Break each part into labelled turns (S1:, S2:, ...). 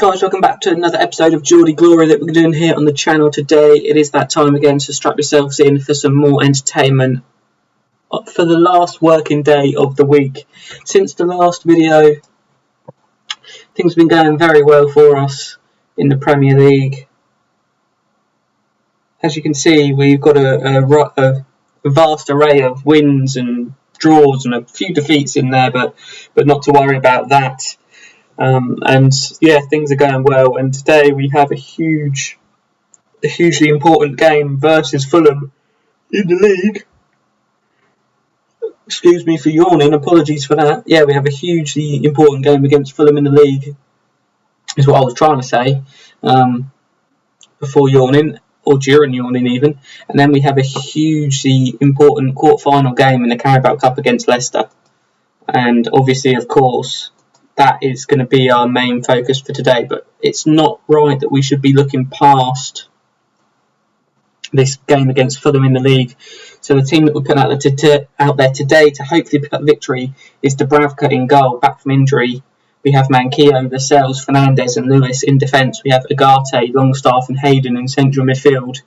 S1: Guys, welcome back to another episode of Geordie Galore that we're doing here on the channel today. It is that time again, so strap yourselves in for some more entertainment for the last working day of the week. Since the last video, things have been going very well for us in the Premier League. As you can see, we've got a vast array of wins and draws and a few defeats in there, but not to worry about that. And yeah, things are going well. And today we have a hugely important game versus Fulham in the league. Excuse me for yawning. Apologies for that. Yeah, we have a hugely important game against Fulham in the league, is what I was trying to say before yawning, or during yawning even. And then we have a hugely important quarter-final game in the Carabao Cup against Leicester. And obviously, of course, that is going to be our main focus for today, but it's not right that we should be looking past this game against Fulham in the league. So the team that we put out there today to hopefully pick up victory is Dubravka in goal, back from injury. We have Manquillo, Lascelles, Fernandez and Lewis in defence. We have Ugarte, Longstaff and Hayden in central midfield.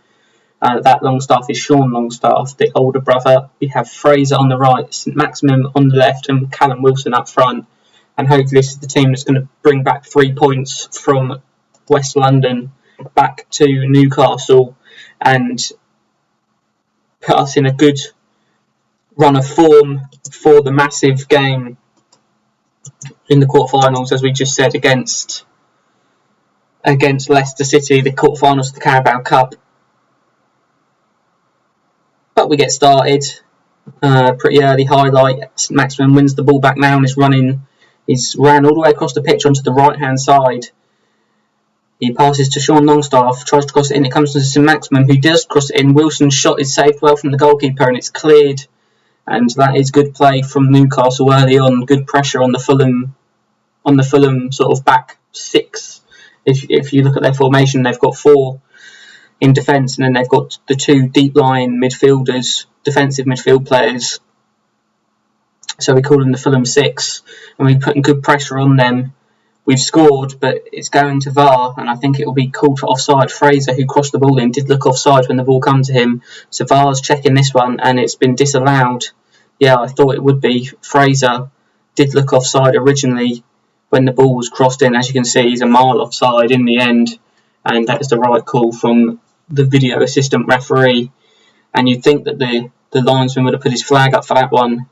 S1: That Longstaff is Sean Longstaff, the older brother. We have Fraser on the right, St Maximin on the left and Callum Wilson up front. And hopefully this is the team that's going to bring back 3 points from West London back to Newcastle and put us in a good run of form for the massive game in the quarterfinals, as we just said, against Leicester City, the quarterfinals of the Carabao Cup. But we get started. Pretty early highlight. St Maximin wins the ball back now and is running. He's ran all the way across the pitch onto the right-hand side. He passes to Sean Longstaff, tries to cross it in. It comes to St Maximin, who does cross it in. Wilson's shot is saved well from the goalkeeper, and it's cleared. And that is good play from Newcastle early on. Good pressure on the Fulham sort of back six. If you look at their formation, they've got 4 in defence, and then they've got the 2 deep line midfielders, defensive midfield players. So we call them the Fulham 6, and we're putting good pressure on them. We've scored, but it's going to VAR, and I think it will be called for offside. Fraser, who crossed the ball in, did look offside when the ball came to him. So VAR's checking this one, and it's been disallowed. Yeah, I thought it would be. Fraser did look offside originally when the ball was crossed in. As you can see, he's a mile offside in the end, and that is the right call from the video assistant referee. And you'd think that the linesman would have put his flag up for that one.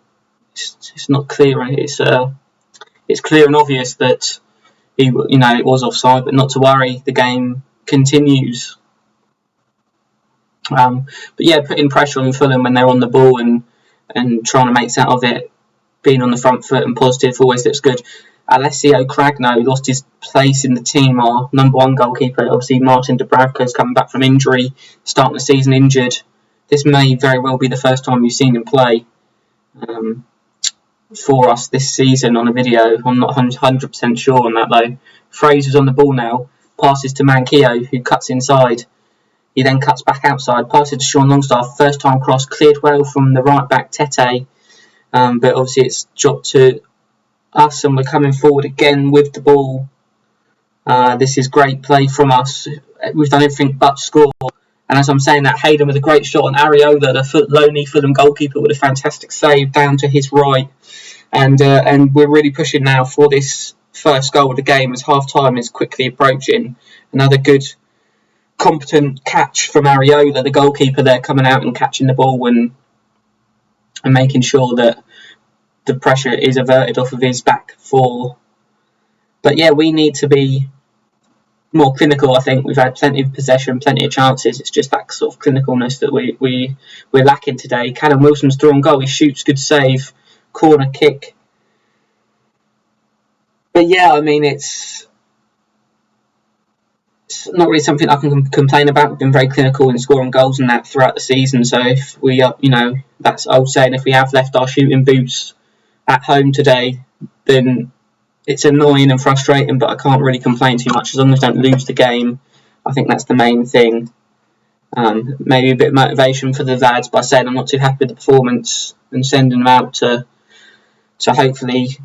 S1: It's not clear. It's clear and obvious that it was offside, but not to worry. The game continues. But yeah, putting pressure on Fulham when they're on the ball and trying to make sense of it, being on the front foot and positive always looks good. Alessio Cragno lost his place in the team, our number 1 goalkeeper. Obviously, Martin Dubravka is coming back from injury, starting the season injured. This may very well be the first time you've seen him play for us this season on a video. I'm not 100% sure on that though. Fraser's on the ball now, passes to Manquillo, who cuts inside. He then cuts back outside, passes to Sean Longstaff, first time cross, cleared well from the right back Tete, but obviously it's dropped to us and we're coming forward again with the ball. This is great play from us. We've done everything but score. And as I'm saying that, Hayden with a great shot on Areola, the lonely Fulham goalkeeper, with a fantastic save down to his right. And we're really pushing now for this first goal of the game as half-time is quickly approaching. Another good, competent catch from Areola, the goalkeeper there, coming out and catching the ball and making sure that the pressure is averted off of his back 4. But yeah, we need to be more clinical. I think we've had plenty of possession, plenty of chances. It's just that sort of clinicalness that we're lacking today. Callum Wilson's through on goal. He shoots, good save, corner kick. But yeah, I mean, it's not really something I can complain about. We've been very clinical in scoring goals and that throughout the season. So if we are, that's old saying, if we have left our shooting boots at home today, then it's annoying and frustrating, but I can't really complain too much as long as I don't lose the game. I think that's the main thing. Maybe a bit of motivation for the lads by saying I'm not too happy with the performance and sending them out to hopefully,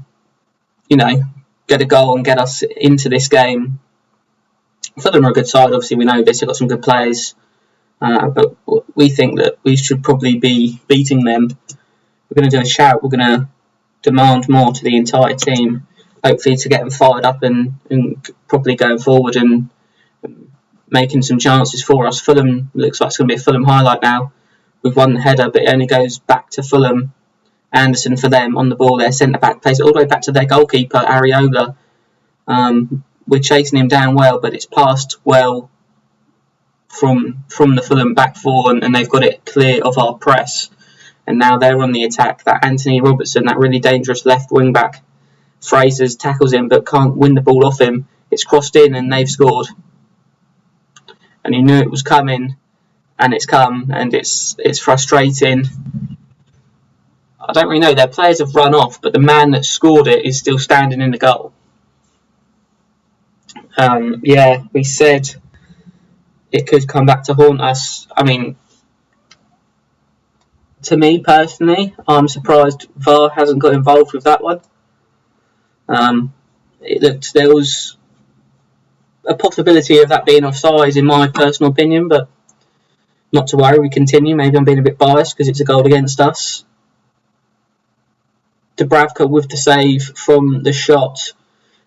S1: get a goal and get us into this game. Fulham are a good side, obviously we know this, they've got some good players, but we think that we should probably be beating them. We're going to do a shout, we're going to demand more to the entire team, hopefully to get them fired up and properly going forward and making some chances for us. Fulham looks like it's going to be a Fulham highlight now. We've won the header, but it only goes back to Fulham. Anderson for them on the ball, their centre-back plays it all the way back to their goalkeeper, Areola. We're chasing him down well, but it's passed well from the Fulham back four, and they've got it clear of our press. And now they're on the attack. That Anthony Robertson, that really dangerous left wing back, Fraser's tackles him but can't win the ball off him. It's crossed in and they've scored. And he knew it was coming, and it's come, and it's frustrating. I don't really know. Their players have run off, but the man that scored it is still standing in the goal. We said it could come back to haunt us. I mean, to me personally, I'm surprised VAR hasn't got involved with that one. There was a possibility of that being offside in my personal opinion, but not to worry, we continue. Maybe I'm being a bit biased because it's a goal against us. Dubravka with the save from the shot.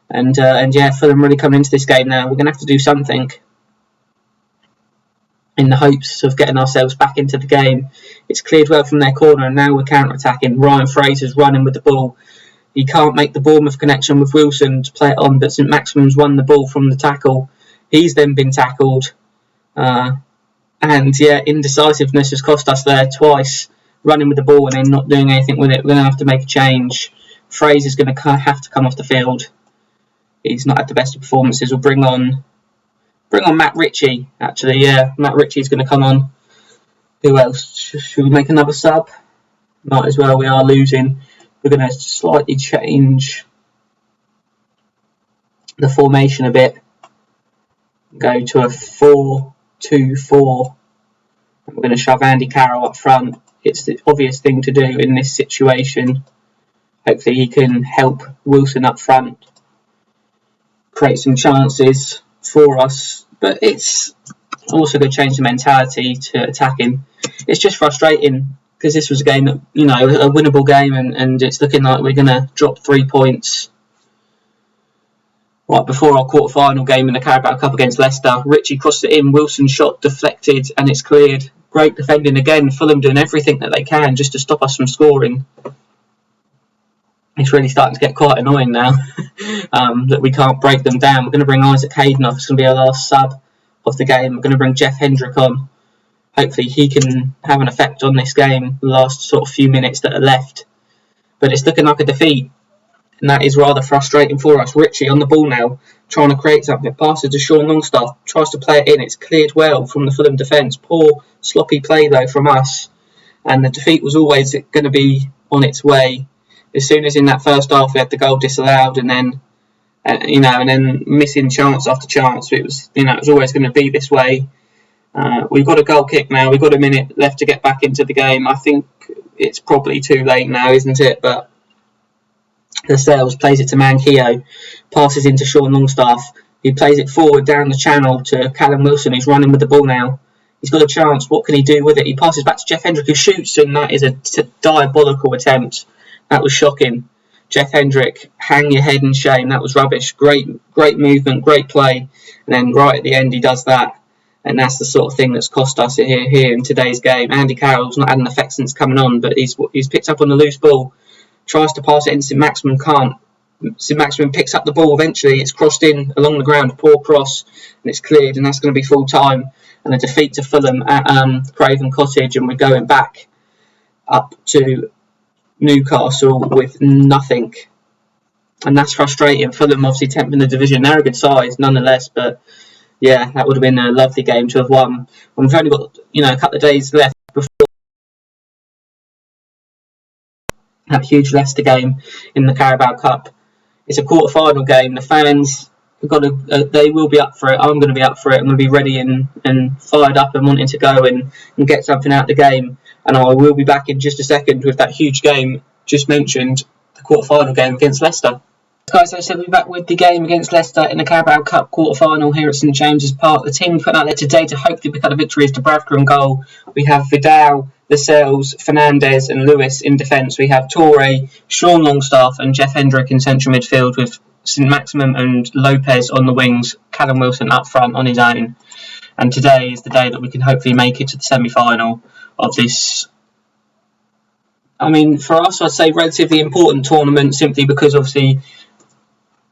S1: And Fulham really coming into this game now. We're going to have to do something in the hopes of getting ourselves back into the game. It's cleared well from their corner, and now we're counter-attacking. Ryan Fraser's running with the ball. He can't make the Bournemouth connection with Wilson to play it on, but St Maximin's won the ball from the tackle. He's then been tackled. Indecisiveness has cost us there twice. Running with the ball and then not doing anything with it. We're going to have to make a change. Fraser's going to have to come off the field. He's not had the best of performances. We'll bring on Matt Ritchie, actually. Yeah, Matt Ritchie's going to come on. Who else? Should we make another sub? Might as well. We are losing. We're going to slightly change the formation a bit. Go to a 4-2-4. We're going to shove Andy Carroll up front. It's the obvious thing to do in this situation. Hopefully he can help Wilson up front, create some chances for us. But it's also going to change the mentality to attacking. It's just frustrating because this was a game that, a winnable game, and it's looking like we're going to drop 3 points. Right before our quarter-final game in the Carabao Cup against Leicester, Ritchie crossed it in, Wilson shot deflected, and it's cleared. Great defending again, Fulham doing everything that they can just to stop us from scoring. It's really starting to get quite annoying now that we can't break them down. We're going to bring Isaac Hayden off. It's going to be our last sub of the game. We're going to bring Jeff Hendrick on. Hopefully he can have an effect on this game, the last sort of few minutes that are left. But it's looking like a defeat, and that is rather frustrating for us. Ritchie on the ball now, trying to create something. Passes to Sean Longstaff, tries to play it in. It's cleared well from the Fulham defence. Poor, sloppy play though from us. And the defeat was always going to be on its way. As soon as in that first half we had the goal disallowed, and then missing chance after chance. It was always going to be this way. We've got a goal kick now. We've got a minute left to get back into the game. I think it's probably too late now, isn't it? But Lascelles plays it to Manquillo, passes into Sean Longstaff. He plays it forward down the channel to Callum Wilson, who's running with the ball now. He's got a chance. What can he do with it? He passes back to Jeff Hendrick, who shoots, and that is a diabolical attempt. That was shocking. Jeff Hendrick, hang your head in shame. That was rubbish. Great movement, great play. And then right at the end, he does that. And that's the sort of thing that's cost us here in today's game. Andy Carroll's not had an effect since coming on, but he's picked up on the loose ball. Tries to pass it in, St Maximin can't. St Maximin picks up the ball eventually. It's crossed in along the ground, poor cross, and it's cleared, and that's going to be full time. And a defeat to Fulham at Craven Cottage, and we're going back up to Newcastle with nothing. And that's frustrating. Fulham obviously 10th in the division. They're a good size nonetheless, but yeah, that would have been a lovely game to have won. And we've only got a couple of days left before that huge Leicester game in the Carabao Cup. It's a quarter-final game. The fans they will be up for it. I'm going to be up for it. I'm going to be ready and fired up and wanting to go and get something out of the game. And I will be back in just a second with that huge game just mentioned, the quarter-final game against Leicester. Guys, I said we're back with the game against Leicester in the Carabao Cup quarter-final here at St James's Park. The team put out there today to hopefully pick up the victory is Dubravka in goal. We have Vidal, Lascelles, Fernandes and Lewis in defence. We have Toure, Sean Longstaff and Jeff Hendrick in central midfield with St Maximin and Lopez on the wings, Callum Wilson up front on his own. And today is the day that we can hopefully make it to the semi-final of this, I mean, for us, I'd say relatively important tournament, simply because obviously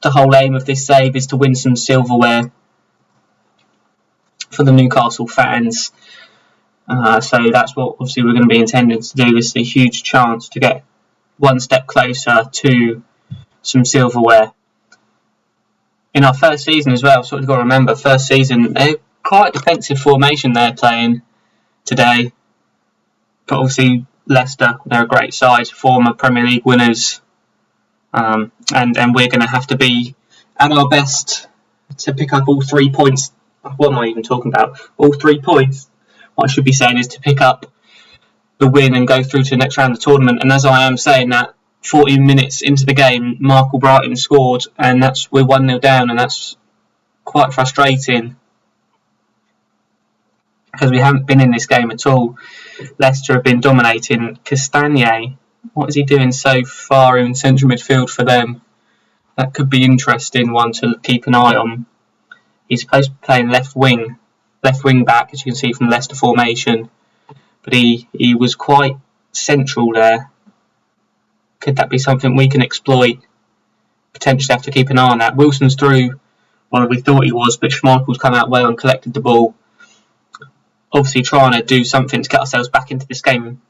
S1: the whole aim of this save is to win some silverware for the Newcastle fans. So that's what obviously we're going to be intending to do. This is a huge chance to get one step closer to some silverware. In our first season as well, so we've got to remember, first season, they're quite a defensive formation they're playing today. But obviously Leicester, they're a great side, former Premier League winners. And we're going to have to be at our best to pick up all 3 points. What am I even talking about? All 3 points. What I should be saying is to pick up the win and go through to the next round of the tournament. And as I am saying that, 40 minutes into the game, Michael Brighton scored, and we're 1-0 down, and that's quite frustrating because we haven't been in this game at all. Leicester have been dominating. Castagne, what is he doing so far in central midfield for them? That could be interesting one to keep an eye on. He's supposed to be playing left wing back, as you can see from the Leicester formation. But he was quite central there. Could that be something we can exploit? Potentially have to keep an eye on that. Wilson's through, well, we thought he was, but Schmeichel's come out well and collected the ball. Obviously trying to do something to get ourselves back into this game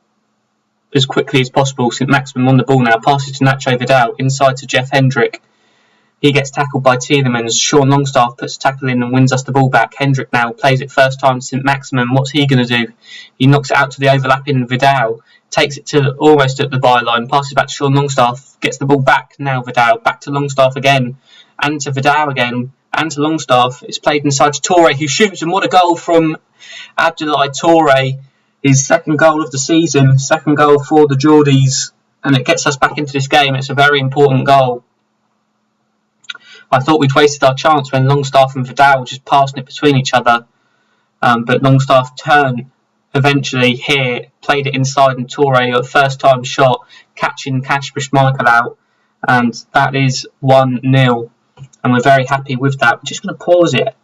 S1: as quickly as possible. St Maximin on the ball now, passes to Nacho Vidal, inside to Jeff Hendrick. He gets tackled by Tielemans. Sean Longstaff puts a tackle in and wins us the ball back. Hendrick now plays it first time to St Maximin. What's he going to do? He knocks it out to the overlapping Vidal, takes it to almost at the byline, passes back to Sean Longstaff, gets the ball back. Now Vidal, back to Longstaff again, and to Vidal again, and to Longstaff. It's played inside to Toure, who shoots, and what a goal from Abdoulaye Toure. His second goal of the season, second goal for the Geordies, and it gets us back into this game. It's a very important goal. I thought we'd wasted our chance when Longstaff and Vidal were just passing it between each other, but Longstaff turned eventually here, played it inside, and Toure, a first time shot, catching Kasper Schmeichel out, and that is 1-0, and we're very happy with that. We're just going to pause it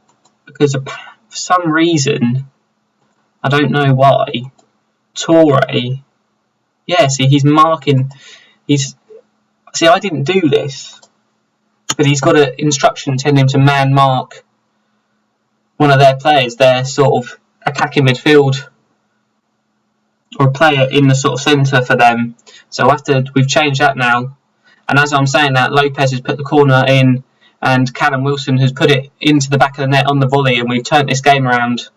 S1: because for some reason, I don't know why, Toure, yeah, see, he's marking, see, I didn't do this, but he's got an instruction telling him to man mark one of their players, their sort of attacking midfield, or a player in the sort of centre for them. So we've changed that now, and as I'm saying that, Lopez has put the corner in, and Callum Wilson has put it into the back of the net on the volley, and we've turned this game around.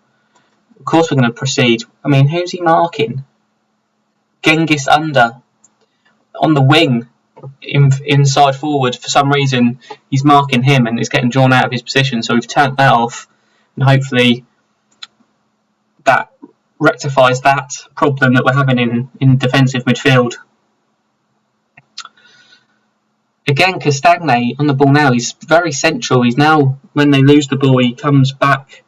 S1: Of course we're going to proceed. I mean, who's he marking? Genghis Under on the wing, inside forward. For some reason, he's marking him and it's getting drawn out of his position. So we've turned that off, and hopefully that rectifies that problem that we're having in defensive midfield. Again, Castagne on the ball now. He's very central. He's now, when they lose the ball, he comes back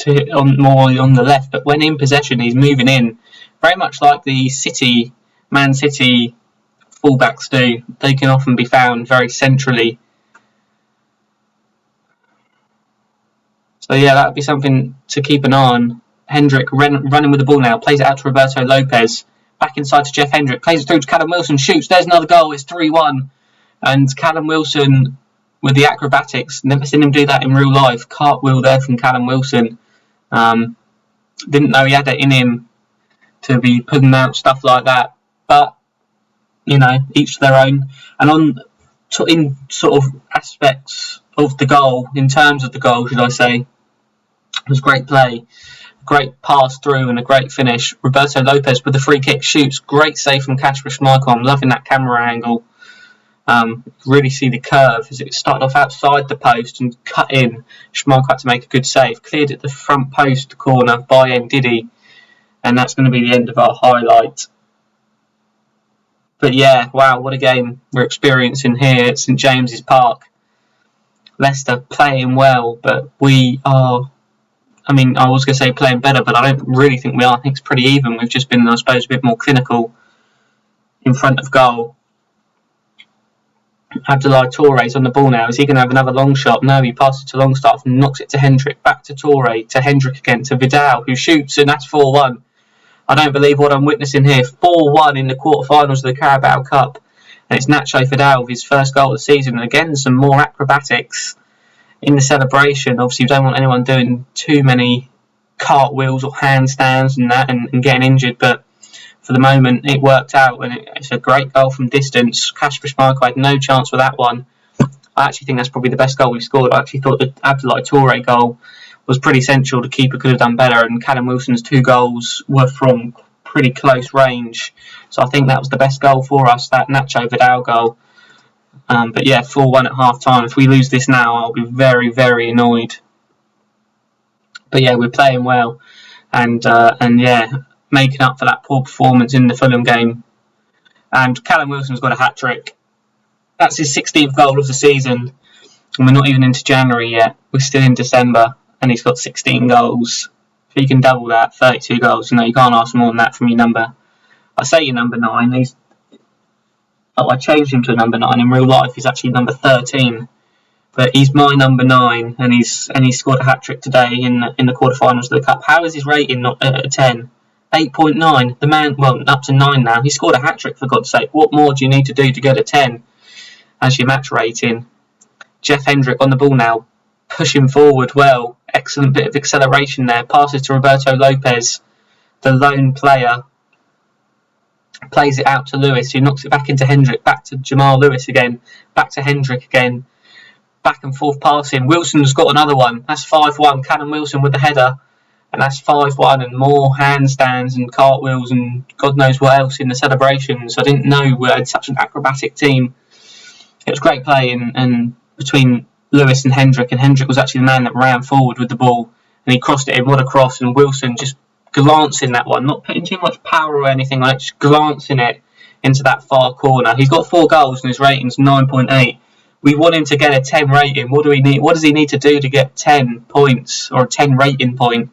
S1: more on the left, but when in possession he's moving in, very much like the Man City fullbacks do. They can often be found very centrally. So yeah, that would be something to keep an eye on. Hendrick running with the ball now, plays it out to Roberto Lopez, back inside to Jeff Hendrick, plays it through to Callum Wilson, shoots, there's another goal, it's 3-1, and Callum Wilson with the acrobatics, never seen him do that in real life, cartwheel there from Callum Wilson. Didn't know he had it in him to be putting out stuff like that, but you know, each to their own. And in sort of aspects of the goal, in terms of the goal, should I say, it was great play, great pass through, and a great finish. Roberto Lopez with the free kick shoots, great save from Kasper Schmeichel. I'm loving that camera angle. Really see the curve as it started off outside the post and cut in. Schmeichel had to make a good save, cleared at the front post corner by Ndidi, and that's going to be the end of our highlight. But yeah, wow, what a game we're experiencing here at St James's Park. Leicester playing well, but we are... I mean, I was going to say playing better, but I don't really think we are. I think it's pretty even. We've just been, I suppose, a bit more clinical in front of goal. Abdoulaye Touré's on the ball now. Is he going to have another long shot? No, he passes to Longstaff and knocks it to Hendrick. Back to Touré, to Hendrick again, to Vidal, who shoots, and that's 4-1. I don't believe what I'm witnessing here. 4-1 in the quarterfinals of the Carabao Cup. And it's Nacho Vidal with his first goal of the season. And again, some more acrobatics in the celebration. Obviously, you don't want anyone doing too many cartwheels or handstands and that and getting injured. But for the moment, it worked out. And it's a great goal from distance. Kasper Schmeichel had no chance with that one. I actually think that's probably the best goal we've scored. I actually thought the Abdoulaye Touré goal was pretty essential. The keeper could have done better, and Callum Wilson's 2 goals were from pretty close range. So I think that was the best goal for us, that Nacho Vidal goal. But yeah, 4-1 at half time. If we lose this now, I'll be very, very annoyed. But yeah, we're playing well, and yeah, making up for that poor performance in the Fulham game. And Callum Wilson's got a hat-trick. That's his 16th goal of the season, and we're not even into January yet. We're still in December. And he's got 16 goals. If you can double that, 32 goals. You can't ask more than that from your number. I say your number 9. I changed him to a number 9. In real life, he's actually number 13. But he's my number 9, and he's scored a hat-trick today in the quarterfinals of the Cup. How is his rating not at a 10? 8.9. The man, well, up to 9 now. He scored a hat-trick, for God's sake. What more do you need to do to get a 10 as your match rating? Jeff Hendrick on the ball now, pushing forward well. Excellent bit of acceleration there. Passes to Roberto Lopez, the lone player. Plays it out to Lewis, who knocks it back into Hendrick. Back to Jamal Lewis again. Back to Hendrick again. Back and forth passing. Wilson's got another one. That's 5-1. Callum Wilson with the header. And that's 5-1, and more handstands and cartwheels and God knows what else in the celebrations. I didn't know we had such an acrobatic team. It was great play and between Lewis and Hendrick was actually the man that ran forward with the ball, and he crossed it in. What a cross. And Wilson just glancing that one, not putting too much power or anything like it, just glancing it into that far corner. He's got 4 goals and his rating's 9.8. We want him to get a 10 rating. What do we need? What does he need to do to get 10 points or a 10 rating point?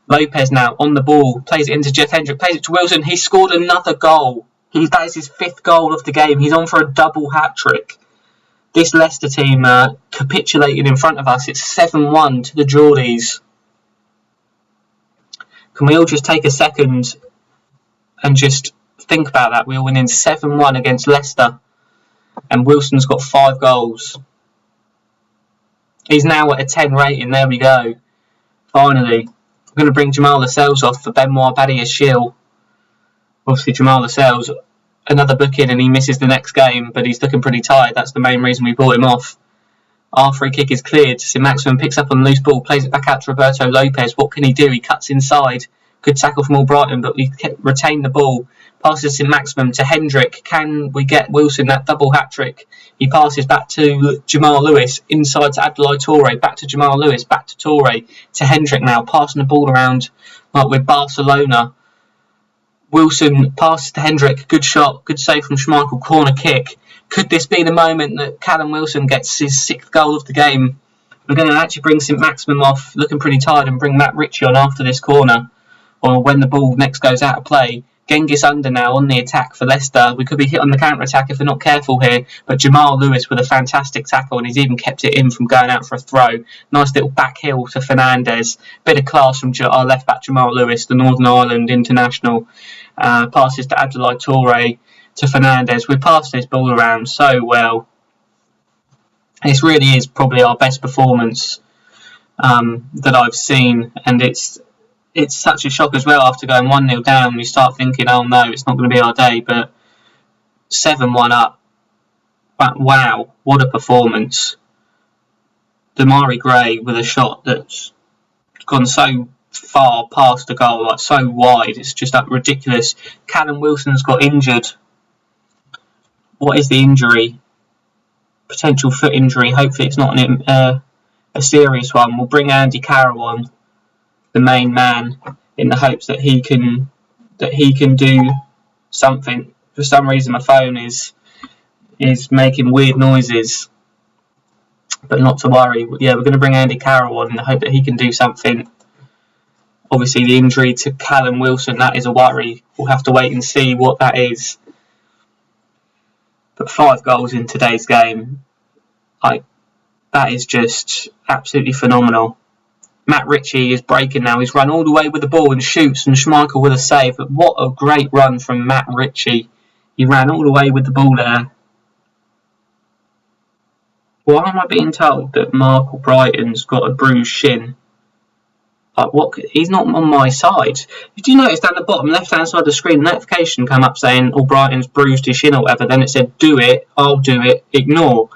S1: Lopez now on the ball, plays it into Jeff Hendrick, plays it to Wilson. He scored another goal. That is his 5th goal of the game. He's on for a double hat-trick. This Leicester team capitulated in front of us. It's 7-1 to the Geordies. Can we all just take a second and just think about that? We were winning 7-1 against Leicester, and Wilson's got 5 goals. He's now at a 10 rating. There we go. Finally. I'm going to bring Jamal Lascelles off for Benoit Badiashile. Obviously, Jamal Lascelles, another booking, and he misses the next game, but he's looking pretty tired. That's the main reason we brought him off. Our free kick is cleared. St-Maximin picks up on the loose ball, plays it back out to Roberto Lopez. What can he do? He cuts inside. Good tackle from Albrighton, but we retained the ball. Passes St-Maximin to Hendrick. Can we get Wilson that double hat-trick? He passes back to Jamal Lewis, inside to Abdoulaye Touré, back to Jamal Lewis, back to Touré, to Hendrick now, passing the ball around like with Barcelona. Wilson passes to Hendrick, good shot, good save from Schmeichel, corner kick. Could this be the moment that Callum Wilson gets his 6th goal of the game? We're going to actually bring St-Maximin off, looking pretty tired, and bring Matt Ritchie on after this corner, or when the ball next goes out of play. Genghis Under now on the attack for Leicester. We could be hit on the counter-attack if we're not careful here, but Jamal Lewis with a fantastic tackle, and he's even kept it in from going out for a throw. Nice little back heel to Fernandes. Bit of class from our left-back Jamal Lewis, the Northern Ireland international. Passes to Abdoulaye Touré, to Fernandes. We passed this ball around so well. This really is probably our best performance that I've seen, and it's such a shock as well. After going 1-0 down, you start thinking, oh no, it's not going to be our day, but 7-1 up. But wow, what a performance. Damari Gray with a shot that's gone so far past the goal, like so wide, it's just ridiculous. Callum Wilson's got injured. What is the injury? Potential foot injury. Hopefully it's not a serious one. We'll bring Andy Carroll on, the main man, in the hopes that he can do something. For some reason my phone is making weird noises. But not to worry. Yeah, we're going to bring Andy Carroll on and hope that he can do something. Obviously, the injury to Callum Wilson, that is a worry. We'll have to wait and see what that is. But 5 goals in today's game, that is just absolutely phenomenal. Matt Ritchie is breaking now. He's run all the way with the ball and shoots, and Schmeichel with a save. But what a great run from Matt Ritchie. He ran all the way with the ball there. Why am I being told that Mark Brighton's got a bruised shin? What? He's not on my side. Did you notice down the bottom left-hand side of the screen, notification come up saying, "Oh, Brighton's bruised his shin" or whatever. Then it said, "Do it, I'll do it, ignore."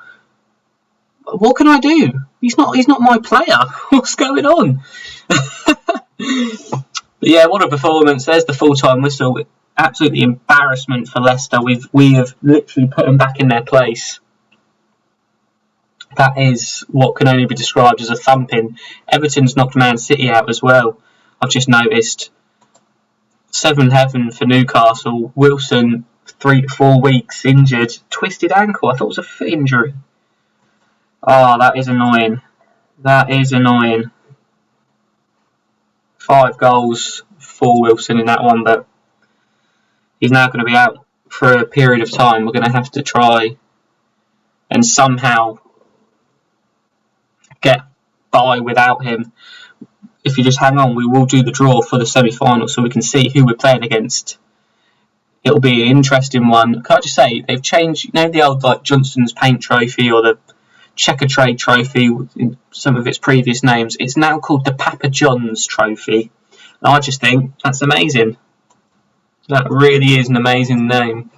S1: What can I do? He's not my player. What's going on? But yeah, what a performance. There's the full-time whistle. Absolutely embarrassment for Leicester. We have literally put them back in their place. That is what can only be described as a thumping. Everton's knocked Man City out as well. I've just noticed. 7th heaven for Newcastle. Wilson, 3 to 4 weeks injured. Twisted ankle. I thought it was a foot injury. Oh, that is annoying. That is annoying. 5 goals for Wilson in that one, but he's now going to be out for a period of time. We're going to have to try and somehow get by without him. If you just hang on, we will do the draw for the semi-final so we can see who we're playing against. It'll be an interesting one. Can I just say, they've changed, you know, the old like Johnston's Paint Trophy or the Checker Trade Trophy in some of its previous names. It's now called the Papa John's Trophy. And I just think that's amazing. That really is an amazing name.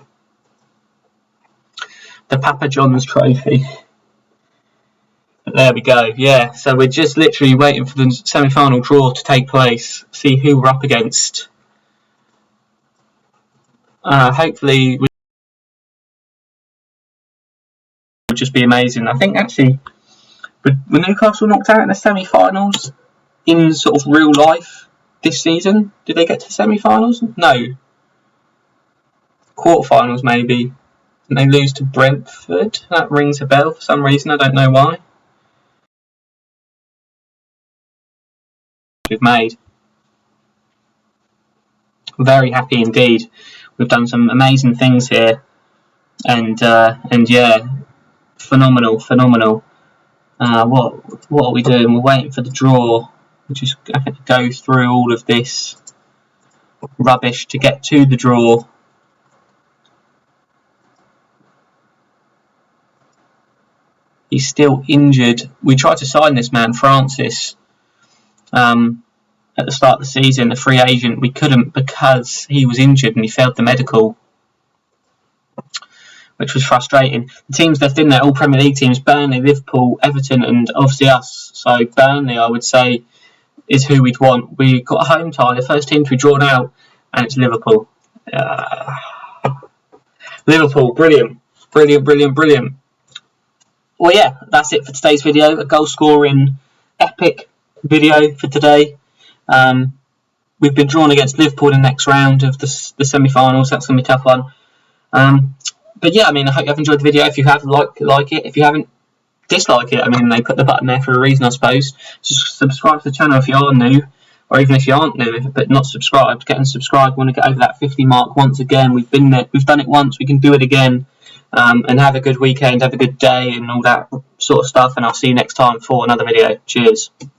S1: The Papa John's Trophy. There we go, yeah. So we're just literally waiting for the semi-final draw to take place. See who we're up against. Hopefully, it would just be amazing. I think actually, were Newcastle knocked out in the semi-finals in sort of real life this season? Did they get to semi-finals? No. Quarterfinals maybe. And they lose to Brentford. That rings a bell for some reason. I don't know why. We've made. Very happy indeed. We've done some amazing things here, and yeah, phenomenal. What are we doing? We're waiting for the draw. We're just having to go through all of this rubbish to get to the draw. He's still injured. We tried to sign this man, Francis. At the start of the season, a free agent, we couldn't because he was injured and he failed the medical, which was frustrating. The teams left in there, all Premier League teams, Burnley, Liverpool, Everton and obviously us. So Burnley, I would say, is who we'd want. We got a home tie, the first team to be drawn out, and it's Liverpool. Liverpool, brilliant. Well, yeah, that's it for today's video. A goal scoring epic video for today. We've been drawn against Liverpool in the next round of the semi-finals. That's going to be a tough one. But yeah, I mean, I hope you have enjoyed the video. If you have, like it. If you haven't, dislike it. I mean, they put the button there for a reason, I suppose. Just subscribe to the channel if you are new, or even if you aren't new, but not subscribed. Get unsubscribed. We want to get over that 50 mark once again. We've been there. We've done it once. We can do it again. And have a good weekend, have a good day, and all that sort of stuff. And I'll see you next time for another video. Cheers.